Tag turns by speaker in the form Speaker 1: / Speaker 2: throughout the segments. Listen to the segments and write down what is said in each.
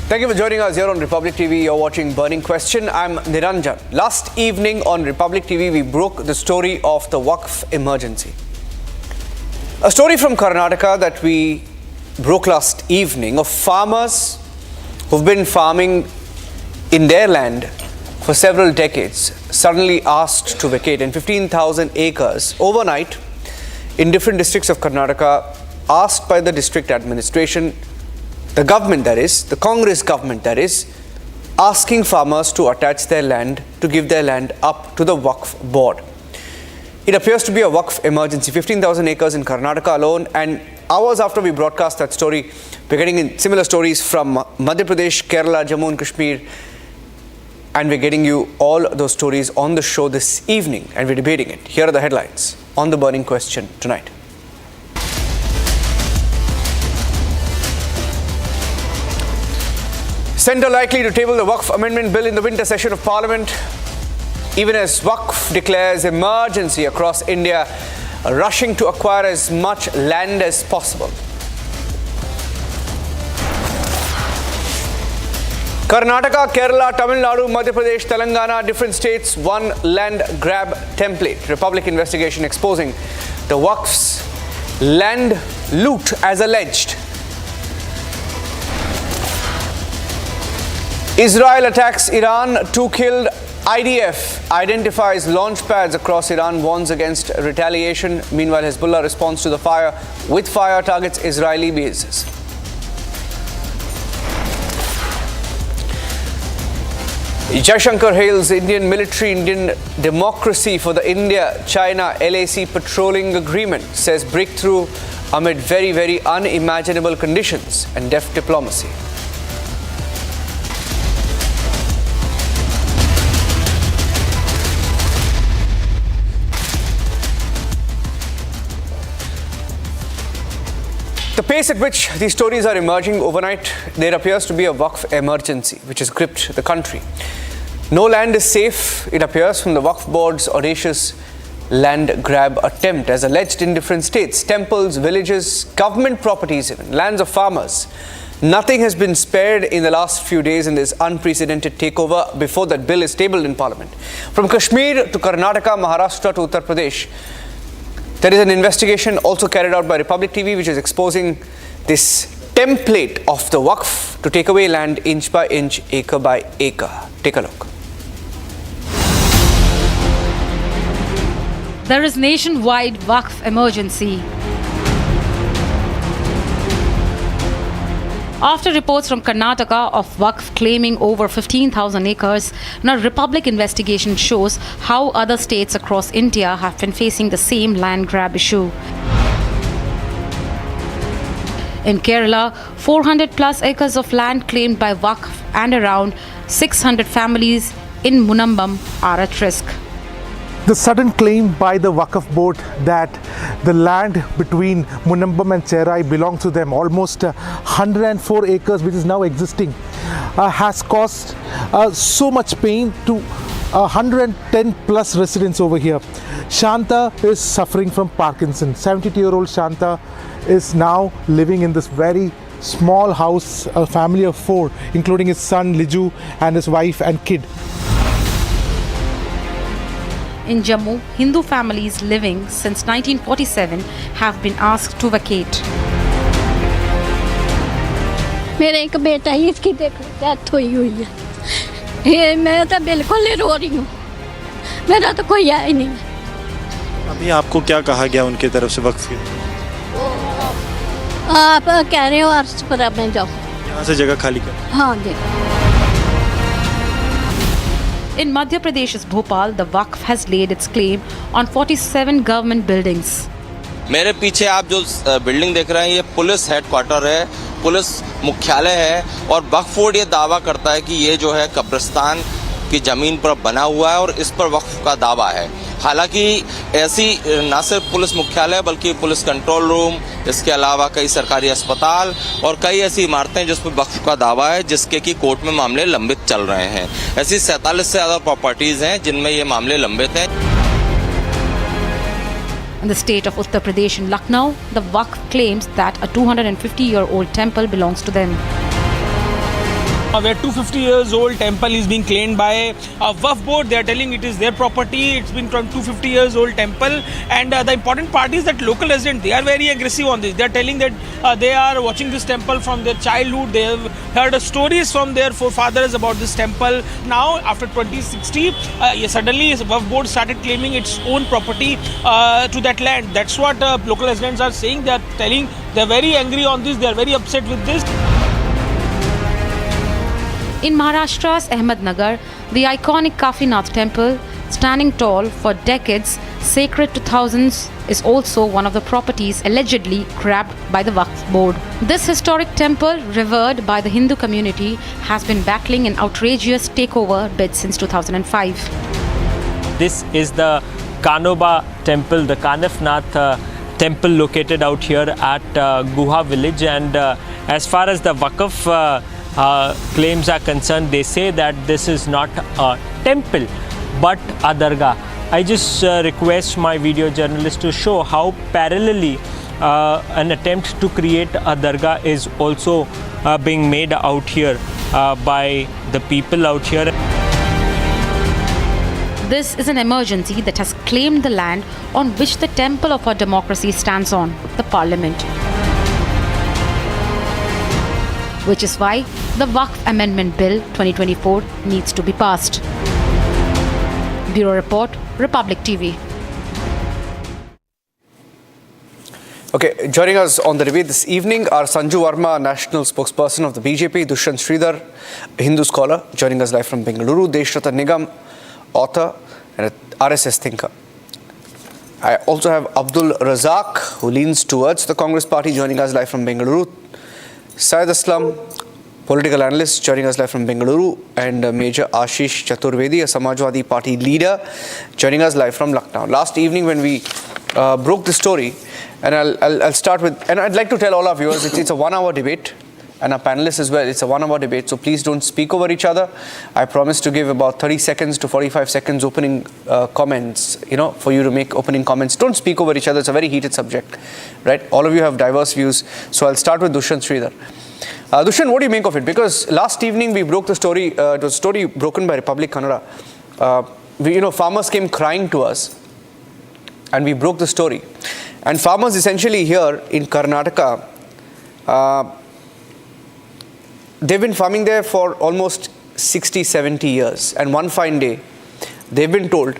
Speaker 1: Thank you for joining us here on Republic TV. You're watching Burning Question. I'm Niranjan. Last evening on Republic TV, we broke the story of the WAQF emergency. A story from Karnataka that we broke last evening of farmers who've been farming in their land for several decades, suddenly asked to vacate, and 15,000 acres overnight in different districts of Karnataka, asked by the district administration, the government that is, the Congress government that is, asking farmers to attach their land, to give their land up to the WAQF board. It appears to be a WAQF emergency, 15,000 acres in Karnataka alone, and hours after we broadcast that story, we're getting in similar stories from Madhya Pradesh, Kerala, Jammu and Kashmir, and we're getting you all those stories on the show this evening, and we're debating it. Here are the headlines on the Burning Question tonight. Centre likely to table the WAQF amendment bill in the winter session of Parliament. Even as WAQF declares emergency across India, rushing to acquire as much land as possible. Karnataka, Kerala, Tamil Nadu, Madhya Pradesh, Telangana, different states, one land grab template. Republic investigation exposing the WAQF's land loot as alleged. Israel attacks Iran, 2 killed. IDF identifies launch pads across Iran, warns against retaliation. Meanwhile, Hezbollah responds to the fire with fire, targets Israeli bases. Jaishankar hails Indian military, Indian democracy for the India-China LAC patrolling agreement. Says breakthrough amid very unimaginable conditions and deft diplomacy. The pace at which these stories are emerging overnight, there appears to be a WAQF emergency which has gripped the country. No land is safe, it appears, from the WAQF board's audacious land grab attempt as alleged in different states. Temples, villages, government properties even, lands of farmers. Nothing has been spared in the last few days in this unprecedented takeover before that bill is tabled in Parliament. From Kashmir to Karnataka, Maharashtra to Uttar Pradesh, there is an investigation also carried out by Republic TV which is exposing this template of the WAQF to take away land inch by inch, acre by acre. Take a look.
Speaker 2: There is nationwide WAQF emergency. After reports from Karnataka of WAQF claiming over 15,000 acres, now Republic investigation shows how other states across India have been facing the same land grab issue. In Kerala, 400 plus acres of land claimed by WAQF and around 600 families in Munambam are at risk.
Speaker 3: The sudden claim by the WAQF board that the land between Munambam and Cherai belongs to them, almost 104 acres which is now existing, has caused so much pain to 110 plus residents over here. Shanta is suffering from Parkinson's. 72-year-old Shanta is now living in this very small house, a family of 4, including his son Liju and his wife and kid.
Speaker 2: In Jammu, Hindu families living since 1947 have been asked to vacate.
Speaker 4: मेरा एक बेटा ही इसकी death हुई है। ये मैं तो बिल्कुल रो रही हूँ। मेरा तो कोई आया ही नहीं।
Speaker 5: अभी आपको क्या कहा गया उनकी तरफ से वक्फ की?
Speaker 4: आप कह रहे हो आरएसपुरा में जाओ।
Speaker 5: यहाँ से जगह खाली कर।
Speaker 4: हाँ जी।
Speaker 2: In Madhya Pradesh's Bhopal, the WAQF has laid its claim on 47 government buildings.
Speaker 6: मेरे पीछे आप जो बिल्डिंग देख रहे हैं ये पुलिस हेडक्वार्टर है, पुलिस मुख्यालय है और वक्फ बोर्ड ये दावा करता है कि ये जो है कब्रिस्तान की जमीन पर बना हुआ है और इस पर वक्फ का दावा है। हालांकि ऐसी न सिर्फ पुलिस मुख्यालय बल्कि पुलिस कंट्रोल रूम, इसके अलावा कई सरकारी अस्पताल और कई ऐसी इमारतें जिस पर वक्फ का दावा है जिसके कि कोर्ट में मामले लंबित चल रहे हैं। ऐसी 47 से ज़्यादा प्रॉपर्टीज़ हैं जिनमें ये मामले लंबित हैं।
Speaker 2: In the state of Uttar Pradesh in Lucknow, the WAQF claims that a 250-year-old temple belongs to them.
Speaker 7: where 250 years old temple is being claimed by a WAQF board. They are telling it is their property. It's been from 250 years old temple, and the important part is that local residents, they are very aggressive on this. They are telling that they are watching this temple from their childhood. They have heard stories from their forefathers about this temple. Now after 2060, suddenly WAQF board started claiming its own property to that land. That's what local residents are saying. They are telling they are very angry on this. They are very upset with this.
Speaker 2: In Maharashtra's Ahmednagar, the iconic Kanifnath temple, standing tall for decades, sacred to thousands, is also one of the properties allegedly grabbed by the WAQF board. This historic temple, revered by the Hindu community, has been battling an outrageous takeover bid since 2005.
Speaker 8: This is the Kanoba temple, the Kanifnath temple located out here at Guha village, and as far as the WAQF claims are concerned, they say that this is not a temple but a dargah. I just request my video journalist to show how parallelly an attempt to create a dargah is also being made out here by the people out here.
Speaker 2: This is an emergency that has claimed the land on which the temple of our democracy stands on, the parliament. Which is why the WAQF Amendment Bill 2024 needs to be passed. Bureau Report, Republic TV.
Speaker 1: Okay, joining us on the debate this evening are Sanju Verma, national spokesperson of the BJP, Dushyant Sridhar, a Hindu scholar, joining us live from Bengaluru, Deshrata Nigam, author and an RSS thinker. I also have Abdul Razak, who leans towards the Congress party, joining us live from Bengaluru. Syed Aslam, political analyst, joining us live from Bengaluru, and Major Ashish Chaturvedi, a Samajwadi Party leader, joining us live from Lucknow. Last evening when we broke the story, and I'll start with, and I'd like to tell all our viewers, it's a 1 hour debate, and our panelists as well, it's a 1 hour debate, so please don't speak over each other. I promise to give about 30 seconds to 45 seconds opening comments, for you to make opening comments. Don't speak over each other, it's a very heated subject, right? All of you have diverse views, so I'll start with Dushyant Sridhar. Dushyant, what do you make of it? Because last evening we broke the story, it was a story broken by Republic Kannada. Farmers came crying to us, and we broke the story. And farmers essentially here in Karnataka, they've been farming there for almost 60, 70 years. And one fine day, they've been told,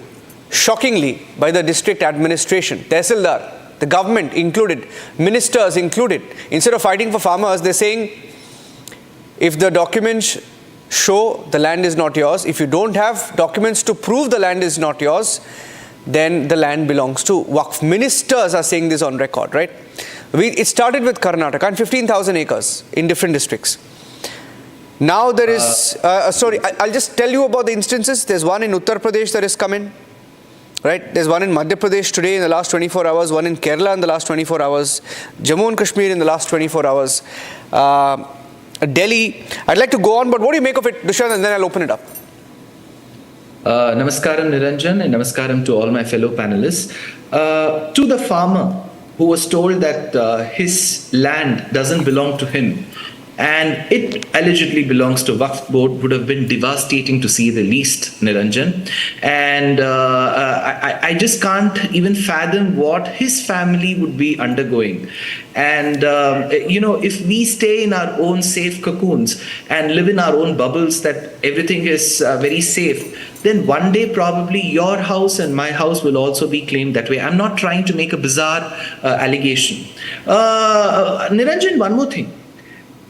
Speaker 1: shockingly, by the district administration, Tehsildar, the government included, ministers included, instead of fighting for farmers, they're saying, if the documents show the land is not yours, if you don't have documents to prove the land is not yours, then the land belongs to WAQF. Ministers are saying this on record, right? It started with Karnataka and 15,000 acres in different districts. Now there is, I'll just tell you about the instances. There's one in Uttar Pradesh that has come in, right? There's one in Madhya Pradesh today in the last 24 hours, one in Kerala in the last 24 hours, Jammu and Kashmir in the last 24 hours, Delhi. I'd like to go on, but what do you make of it, Dushyant, and then I'll open it up.
Speaker 9: Namaskaram Niranjan, and namaskaram to all my fellow panelists. To the farmer who was told that his land doesn't belong to him and it allegedly belongs to WAQF board would have been devastating to see the least, Niranjan. And I just can't even fathom what his family would be undergoing. And, if we stay in our own safe cocoons and live in our own bubbles that everything is very safe, then one day probably your house and my house will also be claimed that way. I'm not trying to make a bizarre allegation. Niranjan, one more thing.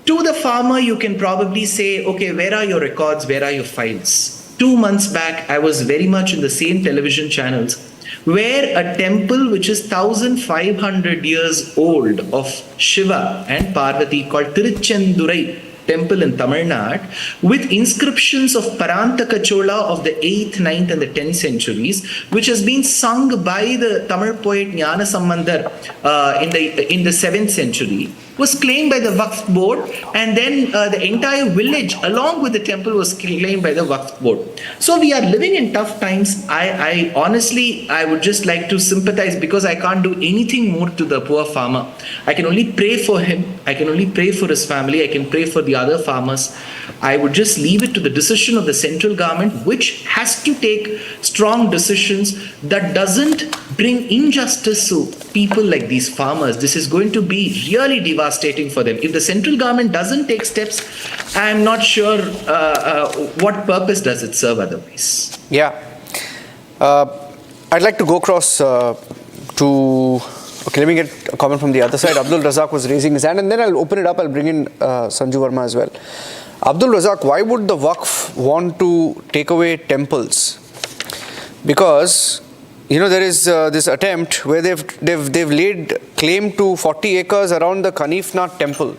Speaker 9: To the farmer, you can probably say, okay, where are your records? Where are your files? 2 months back, I was very much in the same television channels where a temple which is 1,500 years old of Shiva and Parvati called Tiruchendurai temple in Tamil Nadu with inscriptions of Parantaka Chola of the 8th, 9th and the 10th centuries, which has been sung by the Tamil poet Jnana Sambandar in the 7th century. was claimed by the Waqf board, and then the entire village along with the temple was claimed by the Waqf board. So we are living in tough times. I honestly, I would just like to sympathize, because I can't do anything more to the poor farmer. I can only pray for him. I can only pray for his family. I can pray for the other farmers. I would just leave it to the decision of the central government, which has to take strong decisions that doesn't bring injustice to people like these farmers. This is going to be really devastating for them. If the central government doesn't take steps, I'm not sure what purpose does it serve otherwise.
Speaker 1: Yeah. I'd like to go across to... Okay, let me get a comment from the other side. Abdul Razak was raising his hand, and then I'll open it up. I'll bring in Sanju Verma as well. Abdul Razak, why would the Waqf want to take away temples? Because, you know, there is this attempt where they've laid claim to 40 acres around the Kanifnath temple,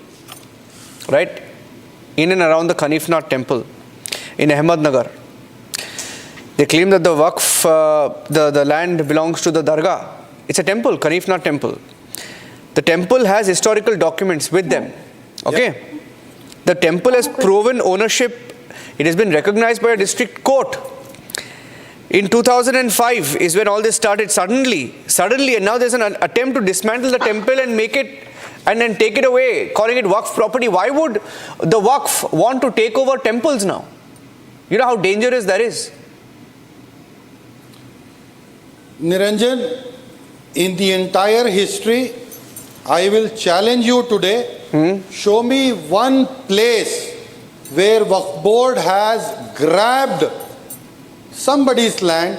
Speaker 1: right? In and around the Kanifnath temple in Ahmednagar. They claim that the Waqf, the land belongs to the Dargah. It's a temple, Kanifnath temple. The temple has historical documents with them. Okay? Yeah. The temple has proven ownership. It has been recognized by a district court. In 2005 is when all this started suddenly, and now there's an attempt to dismantle the temple and make it, and then take it away, calling it Waqf property. Why would the Waqf want to take over temples now? You know how dangerous that is?
Speaker 10: Niranjan, in the entire history, I will challenge you today. Show me one place where Waqf board has grabbed somebody's land,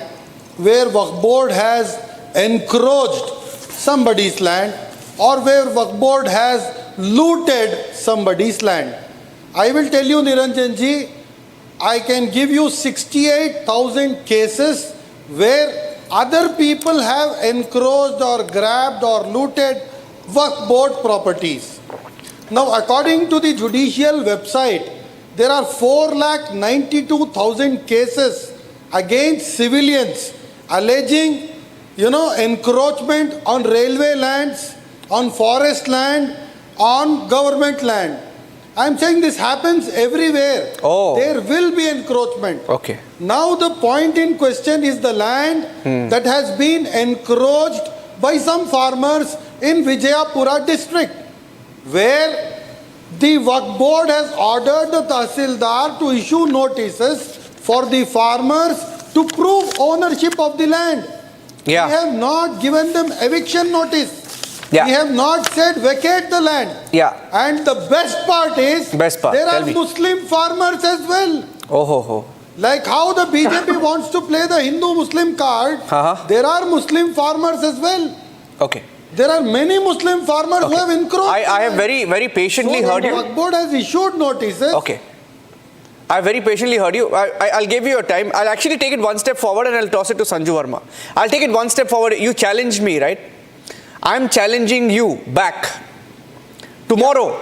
Speaker 10: where Waqf board has encroached somebody's land, or where Waqf board has looted somebody's land. I will tell you, Niranjan ji, I can give you 68,000 cases where other people have encroached or grabbed or looted Waqf board properties. Now, according to the judicial website, there are 492,000 cases against civilians alleging, encroachment on railway lands, on forest land, on government land. I'm saying this happens everywhere.
Speaker 1: Oh.
Speaker 10: There will be encroachment.
Speaker 1: Okay.
Speaker 10: Now the point in question is the land that has been encroached by some farmers in Vijayapura district, where the Waqf board has ordered the Tahsildar to issue notices for the farmers to prove ownership of the land.
Speaker 1: Yeah.
Speaker 10: We have not given them eviction notice.
Speaker 1: Yeah.
Speaker 10: We have not said vacate the land.
Speaker 1: Yeah.
Speaker 10: And the best part is, there are Muslim farmers as well.
Speaker 1: Oh, ho, ho.
Speaker 10: Like how the BJP wants to play the Hindu-Muslim card, there are Muslim farmers as well.
Speaker 1: Okay.
Speaker 10: There are many Muslim farmers who have encroached.
Speaker 1: I have very, very patiently heard you.
Speaker 10: The Waqf board has issued notices.
Speaker 1: Okay. I very patiently heard you. I'll give you a time. I'll actually take it one step forward and I'll toss it to Sanju Verma. I'll take it one step forward. You challenged me, right? I'm challenging you back. Tomorrow,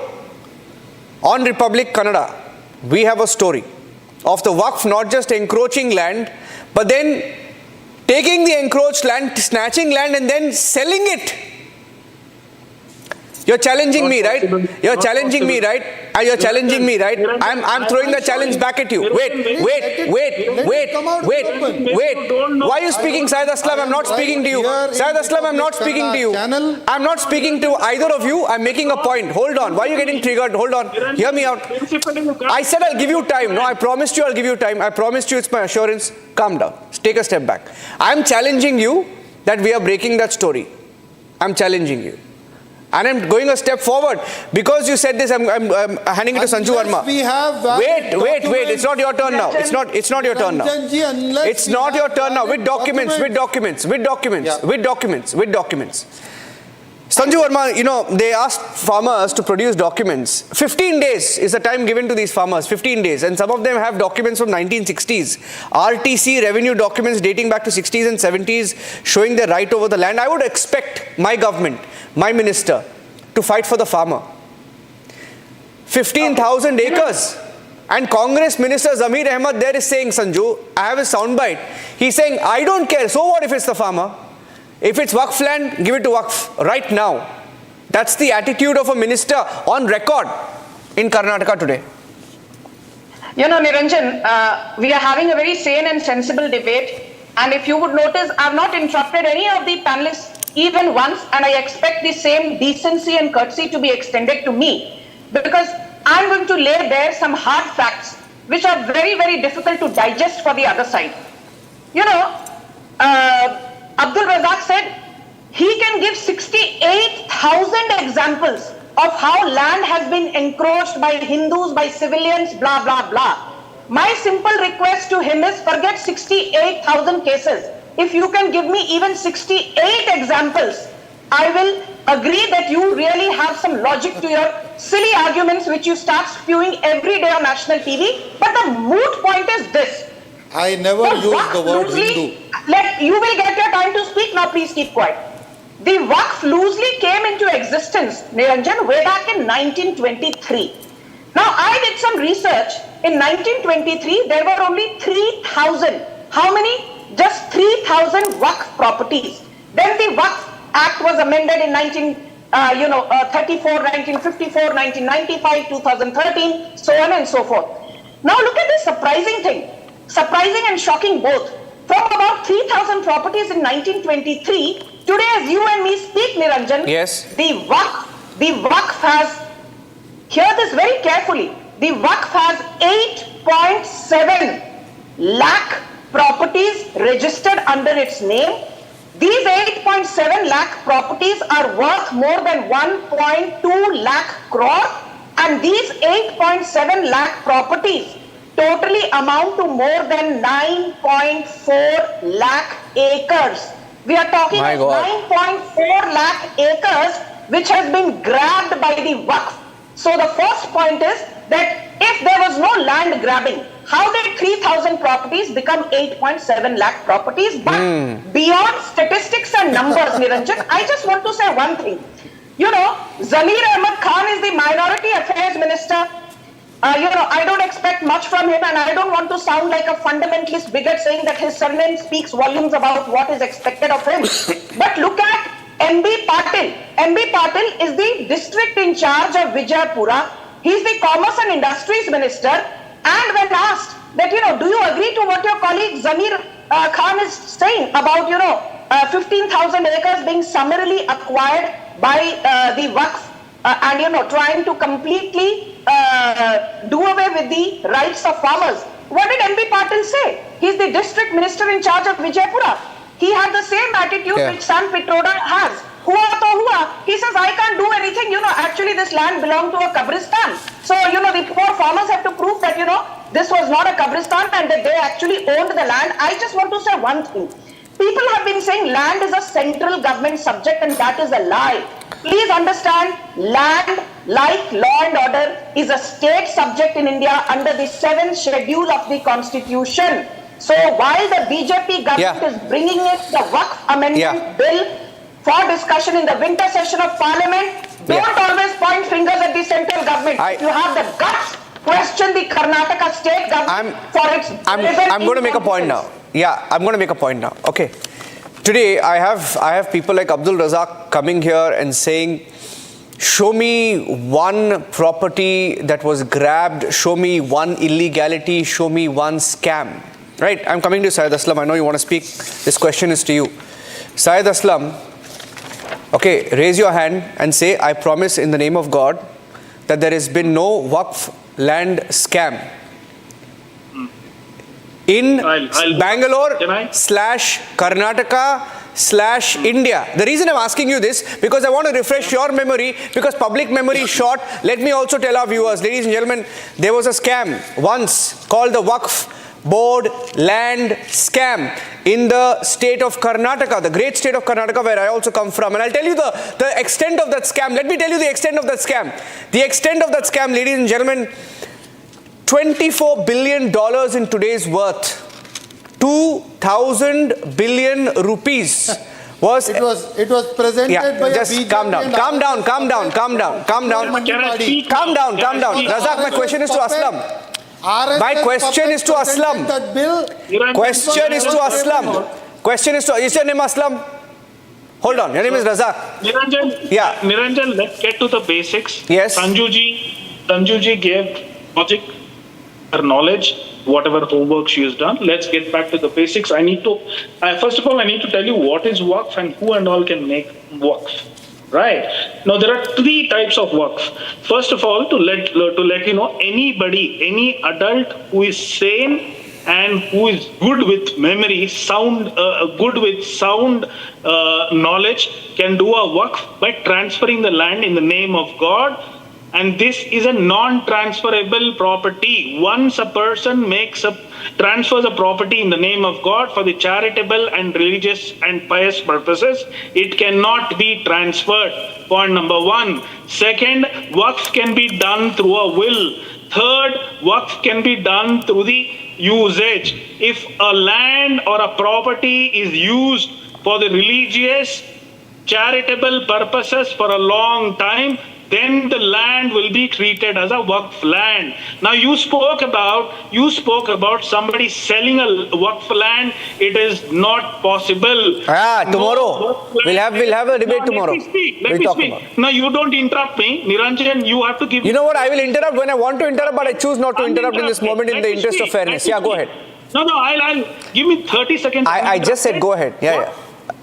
Speaker 1: on Republic Kannada, we have a story of the Waqf not just encroaching land, but then taking the encroached land, snatching land and then selling it. You're challenging me, right? You're challenging me, right? You're challenging me, right? I'm throwing the challenge back at you. Wait. Why are you speaking, Syed Aslam? I'm not speaking to you. Syed Aslam, I'm not speaking to you. I'm not speaking to either of you. I'm making a point. Hold on. Why are you getting triggered? Hold on. Hear me out. I said I'll give you time. No, I promised you I'll give you time. I promised you, it's my assurance. Calm down. Take a step back. I'm challenging you that we are breaking that story. I'm challenging you. And I'm going a step forward. Because you said this, I'm handing it to Sanju Verma. Wait. It's not your turn now. It's not your turn now. It's not your turn now. With documents. Sanju Verma, they asked farmers to produce documents. 15 days is the time given to these farmers. 15 days. And some of them have documents from 1960s. RTC revenue documents dating back to 60s and 70s showing their right over the land. I would expect my government, my minister, to fight for the farmer. 15,000 acres. And Congress Minister Zamir Ahmed there is saying, Sanju, I have a soundbite. He's saying, I don't care. So what if it's the farmer? If it's Waqf land, give it to Waqf right now. That's the attitude of a minister on record in Karnataka today.
Speaker 11: You know, Niranjan, we are having a very sane and sensible debate. And if you would notice, I have not interrupted any of the panelists even once, and I expect the same decency and courtesy to be extended to me, because I'm going to lay bare some hard facts which are very, very difficult to digest for the other side. You know, Abdul Razak said he can give 68,000 examples of how land has been encroached by Hindus, by civilians, blah, blah, blah. My simple request to him is forget 68,000 cases. If you can give me even 68 examples, I will agree that you really have some logic to your silly arguments which you start spewing every day on national TV. But the moot point is this.
Speaker 10: I never used the word Hindu.
Speaker 11: You will get your time to speak now, please keep quiet. The WAQF loosely came into existence, Niranjan, way back in 1923. Now, I did some research. In 1923, there were only 3,000. How many? Just 3,000 WAQF properties. Then the WAQF Act was amended in 1934, 1954, 1995, 2013, so on and so forth. Now, look at this surprising thing. Surprising and shocking both. From about 3,000 properties in 1923, today as you and me speak, Niranjan,
Speaker 1: yes,
Speaker 11: the WAQF has, hear this very carefully, the WAQF has 8.7 lakh properties registered under its name. These 8.7 lakh properties are worth more than 1.2 lakh crore, and these 8.7 lakh properties totally amount to more than 9.4 lakh acres. We are talking about 9.4 lakh acres which has been grabbed by the WAQF. So the first point is that if there was no land grabbing, how did 3,000 properties become 8.7 lakh properties? But beyond statistics and numbers, Niranjan, I just want to say one thing. You know, Zamir Ahmed Khan is the Minority Affairs Minister. I don't expect much from him, and I don't want to sound like a fundamentalist bigot saying that his surname speaks volumes about what is expected of him. But look at MB Patil. MB Patil is the district in charge of Vijaypura. He's the Commerce and Industries Minister. And when asked that, do you agree to what your colleague Zamir Khan is saying about, 15,000 acres being summarily acquired by the WAQF and, trying to completely do away with the rights of farmers. What did MB Patil say? He's the district minister in charge of Vijaypura. He had the same attitude which Sam Pitroda has. Hua to hua. He says, I can't do anything. Actually this land belonged to a Kabristan. So, the poor farmers have to prove that, this was not a Kabristan and that they actually owned the land. I just want to say one thing. People have been saying land is a central government subject, and that is a lie. Please understand, land, like law and order, is a state subject in India under the 7th schedule of the Constitution. So while the BJP government is bringing in the WAQF amendment bill for discussion in the winter session of Parliament, don't always point fingers at the central government. If you have the guts, question the Karnataka state government for its
Speaker 1: I'm going to make a point now. Yeah, I'm going to make a point now. Okay. Today, I have people like Abdul Razak coming here and saying, show me one property that was grabbed, show me one illegality, show me one scam. Right? I'm coming to Syed Aslam. I know you want to speak. This question is to you. Syed Aslam, okay, raise your hand and say, I promise in the name of God that there has been no WAQF land scam in Bangalore/Karnataka/India. The reason I'm asking you this, because I want to refresh your memory, because public memory is short. Let me also tell our viewers, ladies and gentlemen, there was a scam once called the WAQF Board land scam in the state of Karnataka, the great state of Karnataka, where I also come from. And I'll tell you the extent of that scam. Let me tell you the extent of that scam. The extent of that scam, ladies and gentlemen, $24 billion in today's worth, 2,000 billion rupees was.
Speaker 10: It was presented by
Speaker 1: just
Speaker 10: a BJP
Speaker 1: calm down. Calm down. Razak, my question is to Aslam. My question is to Aslam. Question is to Aslam. Is your name Aslam? Hold on. Your name is Razak.
Speaker 12: Niranjan,
Speaker 1: Yeah.
Speaker 12: Niranjan, let's get to the basics.
Speaker 1: Yes.
Speaker 12: Sanjuji gave logic, her knowledge, whatever homework she has done. Let's get back to the basics. First of all, I need to tell you what is WAQF and who and all can make WAQF. Right. Now, there are three types of WAQF. First of all, to let you know, any adult who is sane and who is good with memory, good with sound knowledge, can do a WAQF by transferring the land in the name of God. And this is a non-transferable property. Once a person transfers a property in the name of God for the charitable and religious and pious purposes, it cannot be transferred. Point number one. Second, WAQF can be done through a will. Third, WAQF can be done through the usage. If a land or a property is used for the religious, charitable purposes for a long time, then the land will be treated as a WAQF land. Now you spoke about somebody selling a WAQF land. It is not possible.
Speaker 1: Tomorrow we'll have a debate tomorrow.
Speaker 12: Let me speak. Now you don't interrupt me, Niranjan. You have to give.
Speaker 1: You know what? I will interrupt when I want to interrupt, but I choose not to interrupt in this moment in the interest of fairness. Yeah, go ahead.
Speaker 12: No, I'll give me 30 seconds.
Speaker 1: I just said go ahead. Yeah.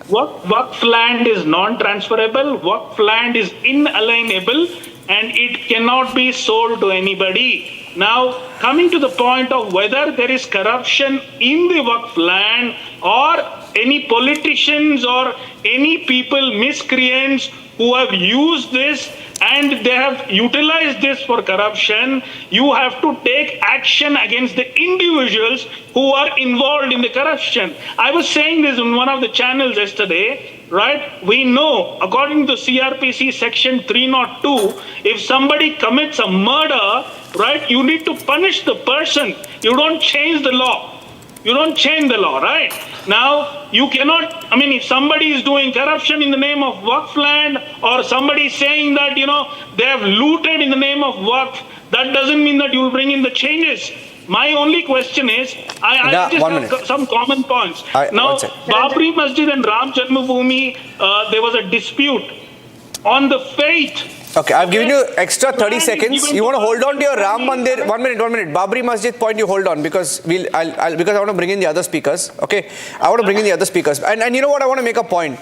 Speaker 12: WAQF land is non-transferable, WAQF land is inalienable, and it cannot be sold to anybody. Now, coming to the point of whether there is corruption in the WAQF land or any politicians or any people, miscreants who have used this and they have utilized this for corruption, you have to take action against the individuals who are involved in the corruption. I was saying this in one of the channels yesterday, right? We know, according to CRPC section 302, if somebody commits a murder, right, you need to punish the person. You don't change the law. You don't change the law, right? Now, you cannot, if somebody is doing corruption in the name of WAQF land, or somebody is saying that, they have looted in the name of WAQF, that doesn't mean that you will bring in the changes. My only question is, I just have some common points. Now, Babri Masjid and Ram Janmabhoomi, there was a dispute on the fate.
Speaker 1: Okay, I've given you extra 30 seconds. You want to hold on to your Ram Mandir? 1 minute. Babri Masjid point, you hold on because because I want to bring in the other speakers. Okay, I want to bring in the other speakers. And you know what? I want to make a point.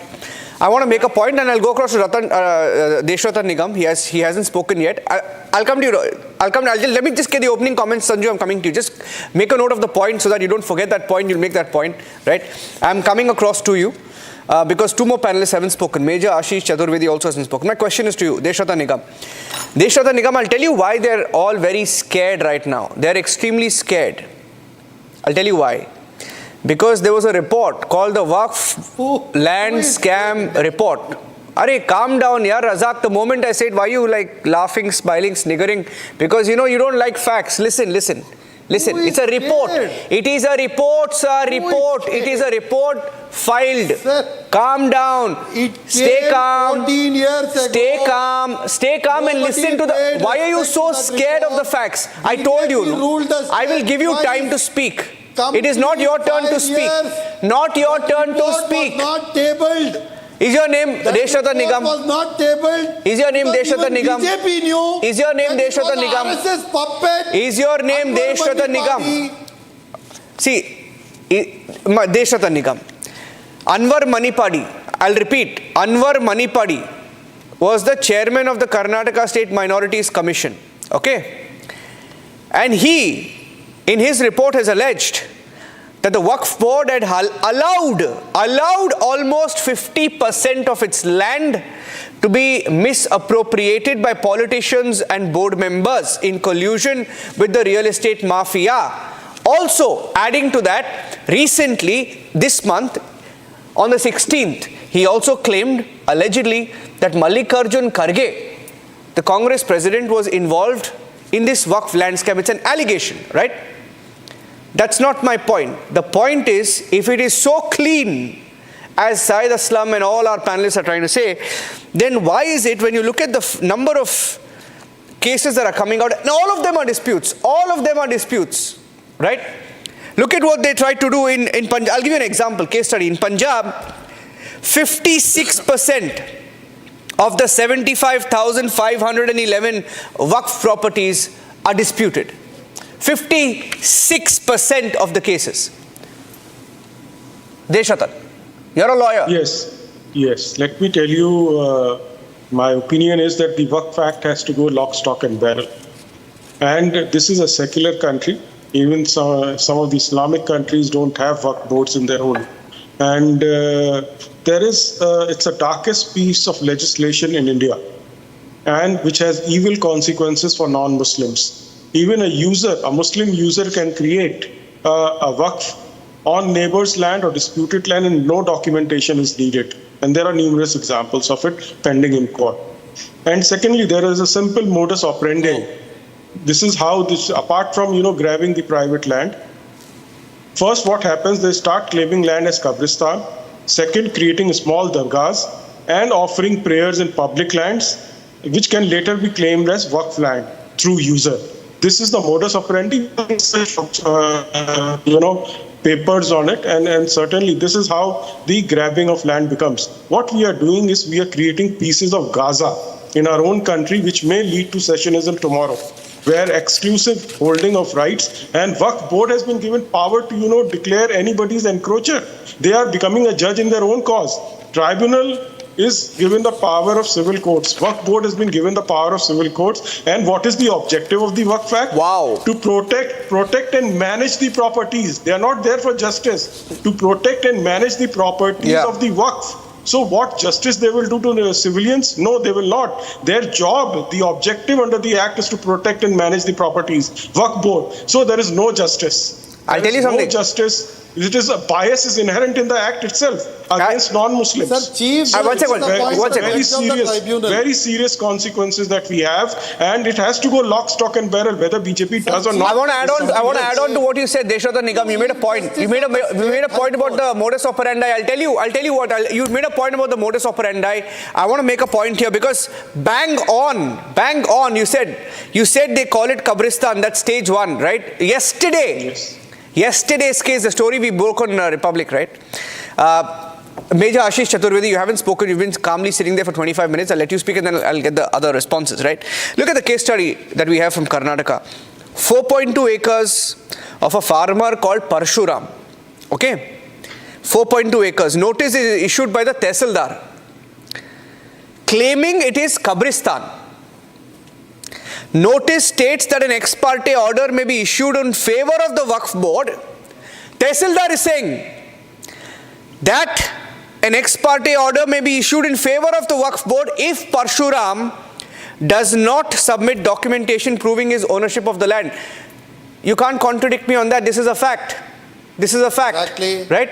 Speaker 1: And I'll go across to Deshratan Nigam. He hasn't spoken yet. I'll come to you. Let me just get the opening comments, Sanju. I'm coming to you. Just make a note of the point so that you don't forget that point. You'll make that point, right? I'm coming across to you. Because two more panelists haven't spoken. Major Ashish Chaturvedi also hasn't spoken. My question is to you, Deshratan Nigam. I'll tell you why they're all very scared right now. They're extremely scared. I'll tell you why. Because there was a report called the WAQF land scam report. Calm down, yaar, Razak. The moment I said, why are you like laughing, smiling, sniggering? Because you don't like facts. Listen. It's a report. It is a report, sir. It is a report filed. Sir, calm down. Stay calm.
Speaker 10: 14 years ago.
Speaker 1: Stay calm and listen to the. Why are you so scared of the facts? I told you. I will give you time to speak. It is not your turn to speak. Not your turn to speak.
Speaker 10: Not tabled.
Speaker 1: Is your name Deshratan Nigam?
Speaker 10: Was not tabled.
Speaker 1: Is your name Deshratan Nigam?
Speaker 10: BJP knew.
Speaker 1: Is your name Deshratan Nigam?
Speaker 10: RSS puppet.
Speaker 1: Is your name Deshratan Nigam? See, Deshratan Nigam. Anwar Manipadi. I'll repeat. Anwar Manipadi was the chairman of the Karnataka State Minorities Commission. Okay? And he, in his report, has alleged that the WAQF board had allowed almost 50% of its land to be misappropriated by politicians and board members in collusion with the real estate mafia. Also, adding to that, recently, this month, on the 16th, he also claimed, allegedly, that Mallikarjun Kharge, the Congress president, was involved in this WAQF land scam. It's an allegation, right? That's not my point. The point is, if it is so clean, as Syed Aslam and all our panelists are trying to say, then why is it when you look at the number of cases that are coming out, and all of them are disputes, right? Look at what they tried to do in Punjab. I'll give you an example, case study. In Punjab, 56% of the 75,511 Waqf properties are disputed. 56% of the cases. Deshatan, you're a lawyer.
Speaker 13: Yes. Let me tell you, my opinion is that the Waqf Act has to go lock, stock and barrel. And this is a secular country. Even some of the Islamic countries don't have Waqf boards in their own. And it's the darkest piece of legislation in India, and which has evil consequences for non-Muslims. Even a Muslim user can create a Waqf on neighbor's land or disputed land and no documentation is needed. And there are numerous examples of it pending in court. And secondly, there is a simple modus operandi. This is how apart from, grabbing the private land, first what happens, they start claiming land as Qabristan. Second, creating small dargahs and offering prayers in public lands, which can later be claimed as Waqf land through user. This is the modus operandi, papers on it, and certainly this is how the grabbing of land becomes. What we are doing is we are creating pieces of Gaza in our own country, which may lead to secessionism tomorrow, where exclusive holding of rights and Waqf board has been given power to, declare anybody's encroacher. They are becoming a judge in their own cause. Tribunal is given the power of civil courts. Waqf board has been given the power of civil courts. And what is the objective of the Waqf Act?
Speaker 1: Wow.
Speaker 13: To protect and manage the properties. They are not there for justice. To protect and manage the properties of the Waqf. So what justice they will do to the civilians? No, they will not. Their job, the objective under the Act is to protect and manage the properties. Waqf board. So there is no justice.
Speaker 1: I'll tell you something.
Speaker 13: No justice. It is a bias is inherent in the Act itself against non-Muslims.
Speaker 10: Sir, Chief,
Speaker 1: one second.
Speaker 13: Very serious consequences that we have, and it has to go lock, stock, and barrel, whether BJP does or not.
Speaker 1: I want to add on to what you said, Deshatan Nigam. You made a point. You made a point about the modus operandi. I'll tell you what. You made a point about the modus operandi. I want to make a point here because bang on. You said they call it Qabristan. That's stage one, right? Yesterday's case, the story we broke on Republic, right? Major Ashish Chaturvedi, you haven't spoken. You've been calmly sitting there for 25 minutes. I'll let you speak and then I'll get the other responses, right? Look at the case study that we have from Karnataka. 4.2 acres of a farmer called Parshuram. Okay? 4.2 acres. Notice is issued by the Tehsildar, claiming it is Qabristan. Notice states that an ex parte order may be issued in favor of the Waqf board. Tehsildar is saying that an ex parte order may be issued in favor of the Waqf board if Parshuram does not submit documentation proving his ownership of the land. You can't contradict me on that. This is a fact.
Speaker 10: Exactly.
Speaker 1: Right?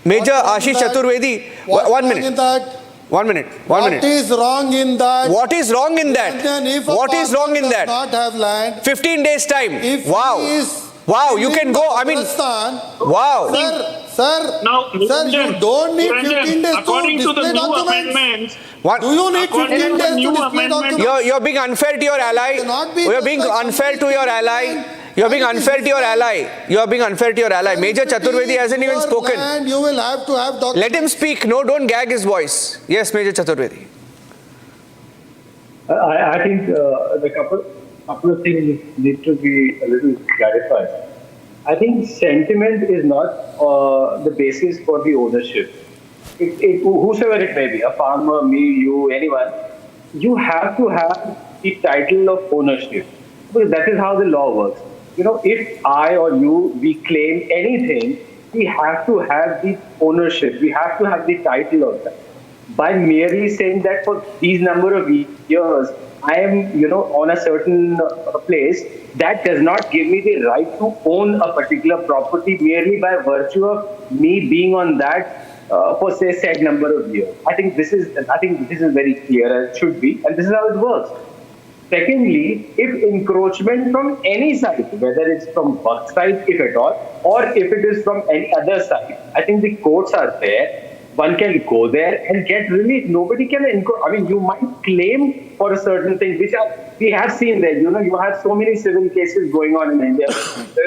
Speaker 1: Major Ashish Chaturvedi. 1 minute. One minute.
Speaker 10: What is wrong in that?
Speaker 1: What is wrong in that? What is wrong in that?
Speaker 10: Not have land.
Speaker 1: 15 days time.
Speaker 10: If
Speaker 1: Wow. You can go. I mean, wow.
Speaker 10: Sir, you don't need 15 days
Speaker 12: according
Speaker 10: to
Speaker 12: to the
Speaker 10: display
Speaker 12: new
Speaker 10: documents.
Speaker 12: amendments.
Speaker 1: What?
Speaker 10: Do you need 15 days to display
Speaker 12: amendment,
Speaker 10: documents?
Speaker 1: You're being unfair to your ally. You're being unfair to your ally. You're being unfair to your ally. You are being unfair to your ally. Major Chaturvedi hasn't even spoken.
Speaker 10: And you will have to have documents.
Speaker 1: Let him speak. No, don't gag his voice. Yes, Major Chaturvedi.
Speaker 14: I think the couple of things need to be a little clarified. I think sentiment is not the basis for the ownership. Whosoever it may be, a farmer, me, you, anyone, you have to have the title of ownership. Because that is how the law works. If I or you, we claim anything, we have to have the ownership. We have to have the title of that. By merely saying that for these number of years, I am, on a certain place, that does not give me the right to own a particular property merely by virtue of me being on that for say said number of years. I think this is very clear, as it should be, and this is how it works. Secondly, if encroachment from any side, whether it's from Waqf side, if at all, or if it is from any other side, I think the courts are there. One can go there and get relief. Nobody can encroach. I mean, you might claim for a certain thing, which we have seen there. You have so many civil cases going on in India.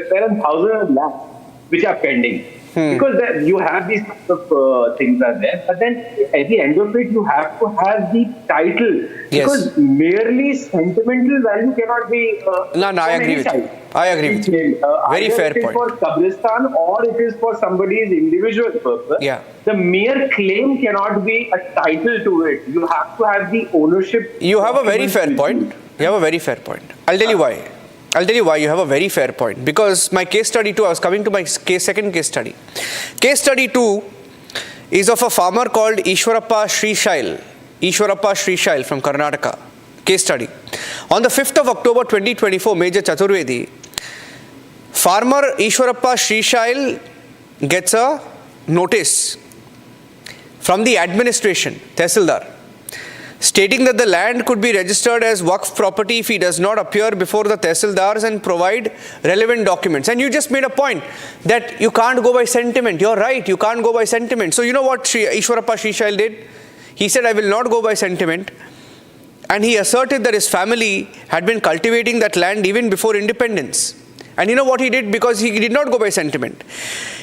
Speaker 14: There are thousands of lakhs which are pending. Because you have these kinds of things are there, but then at the end of it, you have to have the title. Because merely sentimental value cannot be.
Speaker 1: No, I agree with you. I agree with you. Very fair point.
Speaker 14: It is for Kabristan or it is for somebody's individual purpose.
Speaker 1: Yeah.
Speaker 14: The mere claim cannot be a title to it. You have to have the ownership.
Speaker 1: You have a very fair point. You have a very fair point. I'll tell you why. I'll tell you why you have a very fair point. Because my case study 2, I was coming to my second case study. Case study 2 is of a farmer called Ishwarappa Srishail from Karnataka. Case study. On the 5th of October 2024, Major Chaturvedi, farmer Ishwarappa Srishail gets a notice from the administration, Tehsildar, stating that the land could be registered as Waqf property if he does not appear before the Tehsildars and provide relevant documents. And you just made a point that you can't go by sentiment. You're right, you can't go by sentiment. So you know what Ishwarappa Srishail did? He said, I will not go by sentiment. And he asserted that his family had been cultivating that land even before independence. And you know what he did? Because he did not go by sentiment.